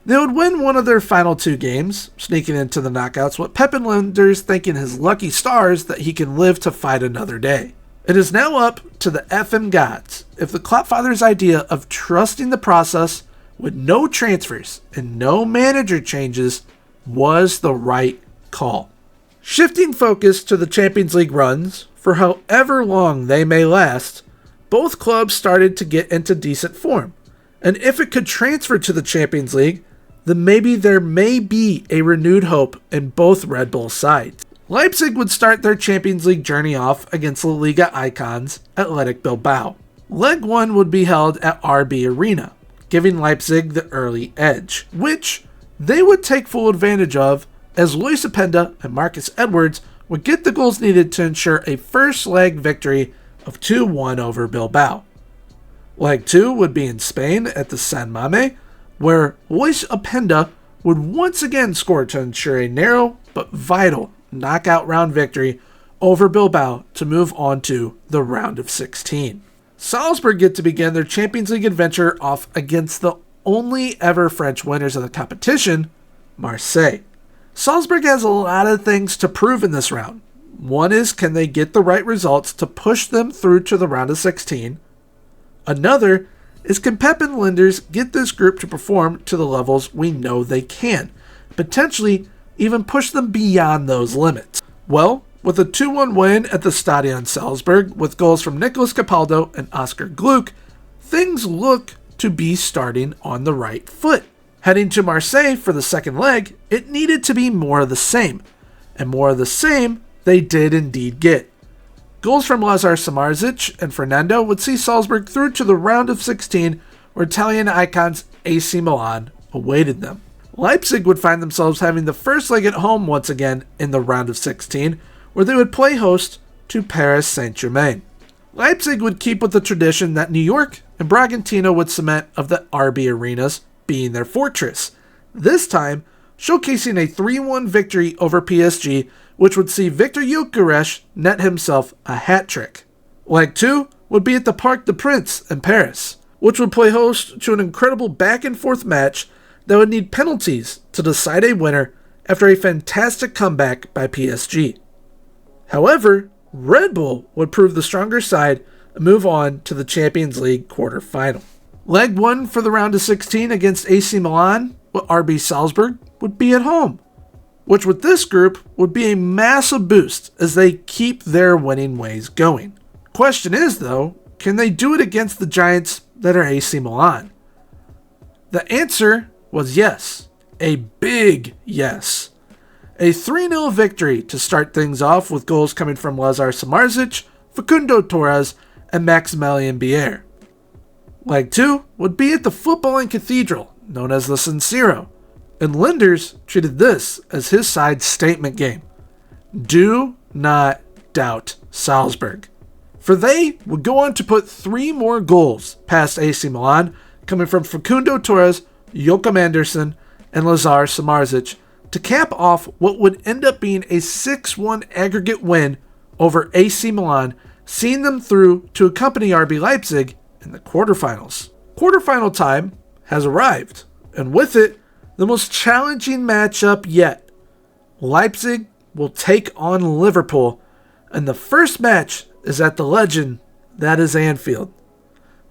They would win one of their final 2 games, sneaking into the knockouts, with Pep and Linders thanking his lucky stars that he can live to fight another day. It is now up to the FM gods if the Kloppfather's idea of trusting the process with no transfers and no manager changes was the right call. Shifting focus to the Champions League runs, for however long they may last, both clubs started to get into decent form. And if it could transfer to the Champions League, then maybe there may be a renewed hope in both Red Bull sides. Leipzig would start their Champions League journey off against La Liga icons Athletic Bilbao. Leg 1 would be held at RB Arena, giving Leipzig the early edge, which they would take full advantage of as Luis Openda and Marcus Edwards would get the goals needed to ensure a first leg victory of 2-1 over Bilbao. Leg 2 would be in Spain at the San Mamés, where Luis Openda would once again score to ensure a narrow but vital knockout round victory over Bilbao to move on to the round of 16. Salzburg get to begin their Champions League adventure off against the only ever French winners of the competition, Marseille. Salzburg has a lot of things to prove in this round. One is, can they get the right results to push them through to the round of 16? Another is, can Pep and Linders get this group to perform to the levels we know they can, potentially even push them beyond those limits? Well, with a 2-1 win at the Stadion Salzburg with goals from Nicolas Capaldo and Oscar Gluck, things look to be starting on the right foot. Heading to Marseille for the second leg, it needed to be more of the same, and more of the same they did indeed get. Goals from Lazar Samardzic and Fernando would see Salzburg through to the round of 16, where Italian icons AC Milan awaited them. Leipzig would find themselves having the first leg at home once again in the round of 16, where they would play host to Paris Saint-Germain. Leipzig would keep with the tradition that New York and Bragantino would cement of the RB arenas being their fortress, this time showcasing a 3-1 victory over PSG, which would see Victor Gyökeres net himself a hat-trick. Leg 2 would be at the Parc des Princes in Paris, which would play host to an incredible back-and-forth match that would need penalties to decide a winner after a fantastic comeback by PSG. However, Red Bull would prove the stronger side and move on to the Champions League quarterfinal. Leg 1 for the round of 16 against AC Milan with RB Salzburg would be at home, which with this group would be a massive boost as they keep their winning ways going. Question is though, can they do it against the giants that are AC Milan? The answer was yes, a big yes. A 3-0 victory to start things off with goals coming from Lazar Samardzic, Facundo Torres, and Maximilian Bier. Leg 2 would be at the footballing cathedral known as the San Siro, and Linders treated this as his side's statement game. Do not doubt Salzburg, for they would go on to put 3 more goals past AC Milan, coming from Facundo Torres, Joachim Andersen, and Lazar Samardzic, to cap off what would end up being a 6-1 aggregate win over AC Milan, seeing them through to accompany RB Leipzig in the quarterfinals. Quarterfinal time has arrived, and with it, the most challenging matchup yet. Leipzig will take on Liverpool, and the first match is at the legend that is Anfield.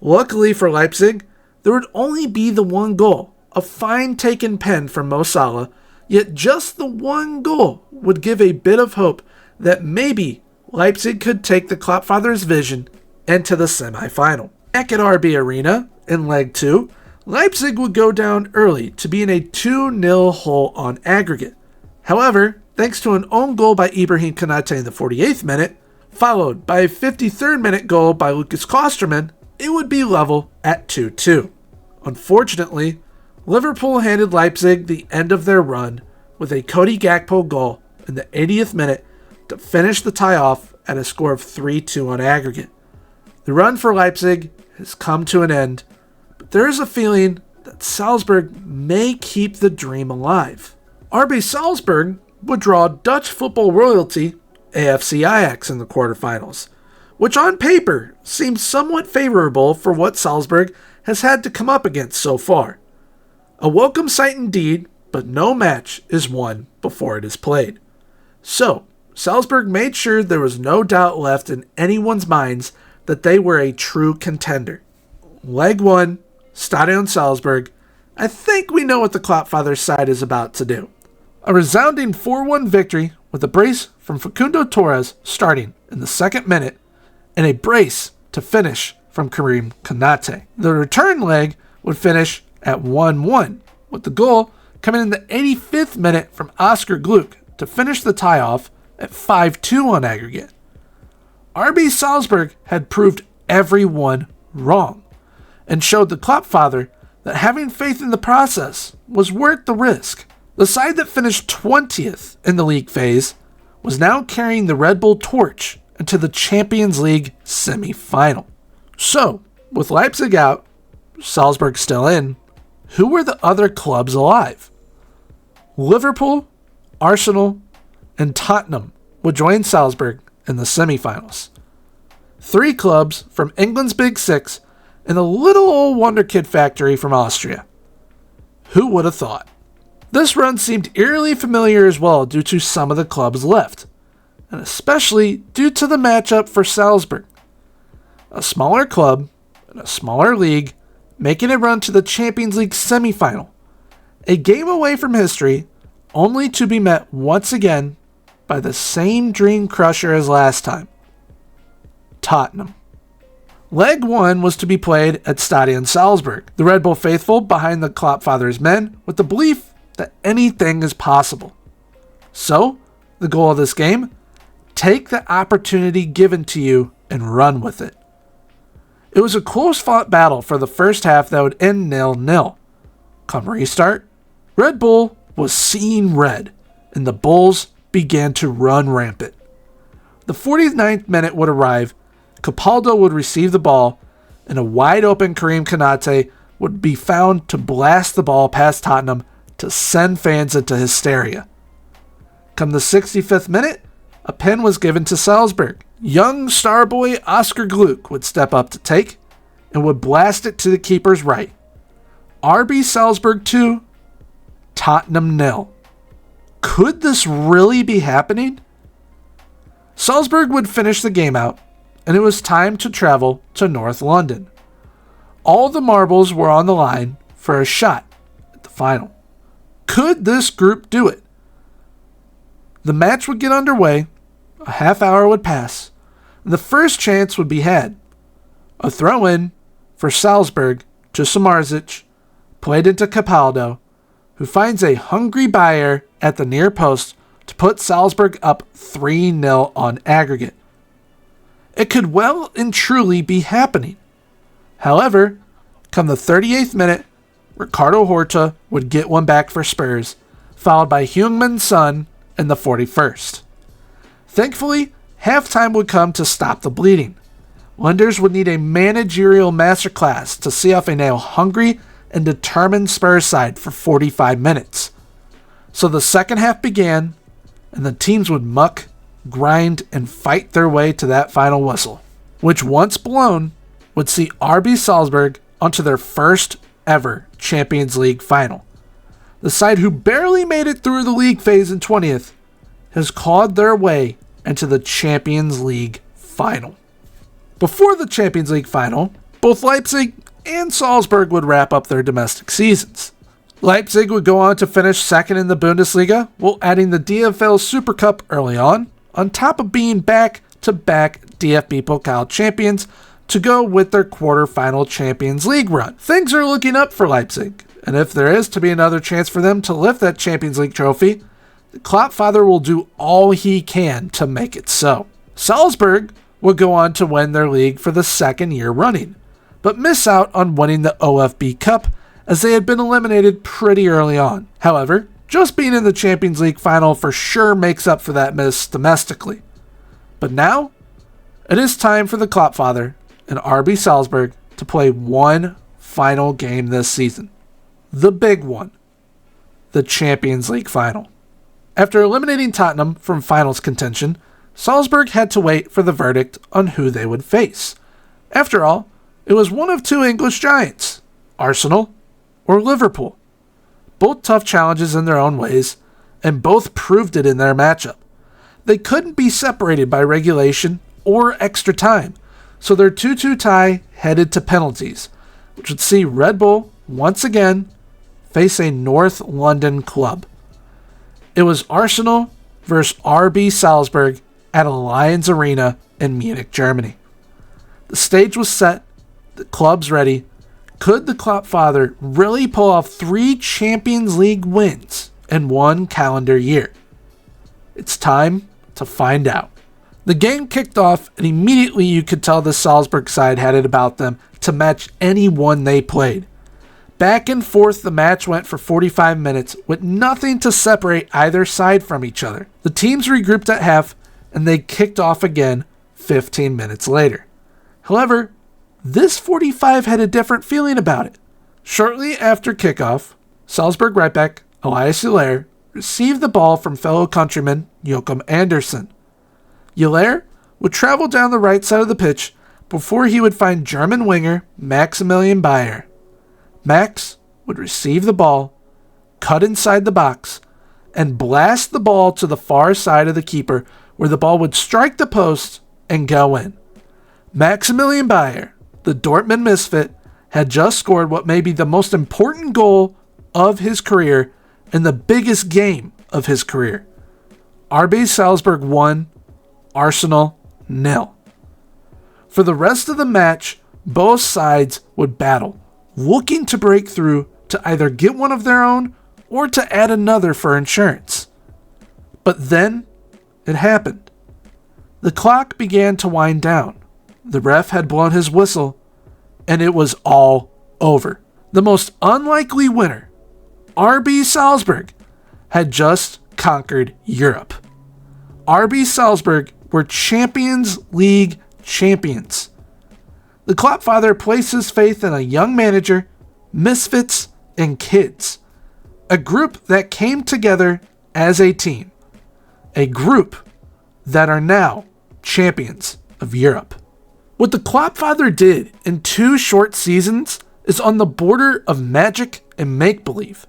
Luckily for Leipzig, there would only be the one goal, a fine taken pen from Mo Salah, yet just the one goal would give a bit of hope that maybe Leipzig could take the Kloppfather's vision into the semi-final. Back at RB Arena, in Leg 2, Leipzig would go down early to be in a 2-0 hole on aggregate. However, thanks to an own goal by Ibrahim Konate in the 48th minute, followed by a 53rd minute goal by Lucas Klosterman, it would be level at 2-2. Unfortunately, Liverpool handed Leipzig the end of their run with a Cody Gakpo goal in the 80th minute to finish the tie off at a score of 3-2 on aggregate. The run for Leipzig has come to an end, but there is a feeling that Salzburg may keep the dream alive. RB Salzburg would draw Dutch football royalty AFC Ajax in the quarterfinals, which on paper seems somewhat favorable for what Salzburg has had to come up against so far. A welcome sight indeed, but no match is won before it is played. So, Salzburg made sure there was no doubt left in anyone's minds that they were a true contender. Leg 1, Stadion Salzburg. I think we know what the Kloppfather side is about to do. A resounding 4-1 victory with a brace from Facundo Torres starting in the 2nd minute and a brace to finish from Karim Konate. The return leg would finish at 1-1, with the goal coming in the 85th minute from Oscar Gluck to finish the tie-off at 5-2 on aggregate. RB Salzburg had proved everyone wrong and showed the Kloppfather that having faith in the process was worth the risk. The side that finished 20th in the league phase was now carrying the Red Bull torch into the Champions League semi-final. So, with Leipzig out, Salzburg still in, who were the other clubs alive? Liverpool, Arsenal, and Tottenham would join Salzburg in the semi-finals. 3 clubs from England's Big Six and a little old wonder kid factory from Austria. Who would have thought? This run seemed eerily familiar as well due to some of the clubs left, and especially due to the matchup for Salzburg. A smaller club and a smaller league making a run to the Champions League semi-final, a game away from history, only to be met once again by the same dream crusher as last time, Tottenham. Leg 1 was to be played at Stadion Salzburg, the Red Bull faithful behind the Kloppfather's men with the belief that anything is possible. So, the goal of this game, take the opportunity given to you and run with it. It was a close-fought battle for the first half that would end 0-0. Come restart, Red Bull was seeing red, and the Bulls began to run rampant. The 49th minute would arrive, Capaldo would receive the ball, and a wide-open Karim Konate would be found to blast the ball past Tottenham to send fans into hysteria. Come the 65th minute, a pen was given to Salzburg. Young star boy Oscar Gluck would step up to take and would blast it to the keeper's right. RB Salzburg 2, Tottenham 0. Could this really be happening? Salzburg would finish the game out, and it was time to travel to North London. All the marbles were on the line for a shot at the final. Could this group do it? The match would get underway, a half hour would pass, and the first chance would be had. A throw-in for Salzburg to Samardzic, played into Capaldo, who finds a hungry buyer at the near post to put Salzburg up 3-0 on aggregate. It could well and truly be happening. However, come the 38th minute, Ricardo Horta would get one back for Spurs, followed by Heung-min Son in the 41st. Thankfully, halftime would come to stop the bleeding. Lenders would need a managerial masterclass to see off a now hungry and determined Spurs side for 45 minutes. So the second half began, and the teams would muck, grind, and fight their way to that final whistle, which once blown would see RB Salzburg onto their first ever Champions League final. The side who barely made it through the league phase in 20th has clawed their way into the Champions League final. Before the Champions League final, both Leipzig and Salzburg would wrap up their domestic seasons. Leipzig would go on to finish second in the Bundesliga, while adding the DFL Super Cup early on top of being back-to-back DFB Pokal champions to go with their quarterfinal Champions League run. Things are looking up for Leipzig, and if there is to be another chance for them to lift that Champions League trophy, the Kloppfather will do all he can to make it so. Salzburg would go on to win their league for the second year running, but miss out on winning the OFB Cup as they had been eliminated pretty early on. However, just being in the Champions League final for sure makes up for that miss domestically. But now, it is time for the Kloppfather and RB Salzburg to play one final game this season. The big one. The Champions League final. After eliminating Tottenham from finals contention, Salzburg had to wait for the verdict on who they would face. After all, it was one of two English giants, Arsenal or Liverpool. Both tough challenges in their own ways, and both proved it in their matchup. They couldn't be separated by regulation or extra time, so their 2-2 tie headed to penalties, which would see Red Bull once again face a North London club. It was Arsenal versus RB Salzburg at Allianz Arena in Munich, Germany. The stage was set, the club's ready. Could the Kloppfather really pull off 3 Champions League wins in one calendar year? It's time to find out. The game kicked off, and immediately you could tell the Salzburg side had it about them to match anyone they played. Back and forth, the match went for 45 minutes with nothing to separate either side from each other. The teams regrouped at half, and they kicked off again 15 minutes later. However, this 45 had a different feeling about it. Shortly after kickoff, Salzburg right back Elias Uller received the ball from fellow countryman Joachim Andersen. Uller would travel down the right side of the pitch before he would find German winger Maximilian Bayer. Max would receive the ball, cut inside the box, and blast the ball to the far side of the keeper where the ball would strike the post and go in. Maximilian Bayer, the Dortmund misfit, had just scored what may be the most important goal of his career and the biggest game of his career. RB Salzburg 1, Arsenal 0. For the rest of the match, both sides would battle, looking to break through to either get one of their own or to add another for insurance. But then it happened. The clock began to wind down. The ref had blown his whistle, and it was all over. The most unlikely winner, RB Salzburg, had just conquered Europe. RB Salzburg were Champions League champions. The Kloppfather placed his faith in a young manager, misfits, and kids. A group that came together as a team. A group that are now champions of Europe. What the Kloppfather did in 2 short seasons is on the border of magic and make-believe.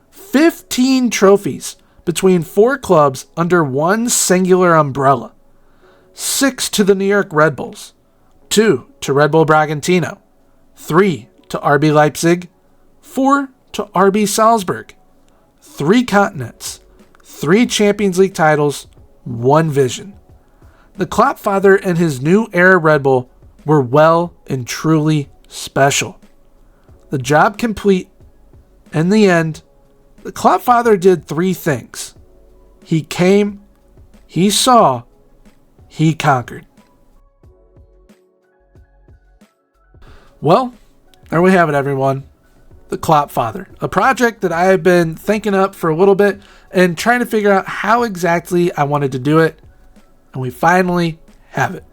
15 trophies between 4 clubs under one singular umbrella. 6 to the New York Red Bulls, 2 to Red Bull Bragantino, 3 to RB Leipzig, 4 to RB Salzburg. 3 continents, 3 Champions League titles, 1 vision. The Kloppfather and his new era Red Bull were well and truly special. The job complete. In the end, the Kloppfather did 3 things. He came, he saw, he conquered. Well, there we have it, everyone. The Kloppfather, a project that I have been thinking up for a little bit and trying to figure out how exactly I wanted to do it. And we finally have it.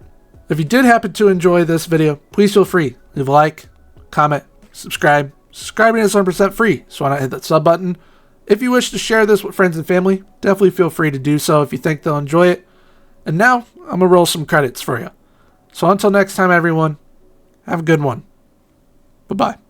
If you did happen to enjoy this video, please feel free. Leave a like, comment, subscribe. Subscribing is 100% free, so why not hit that sub button. If you wish to share this with friends and family, definitely feel free to do so if you think they'll enjoy it. And now, I'm going to roll some credits for you. So until next time, everyone, have a good one. Bye-bye.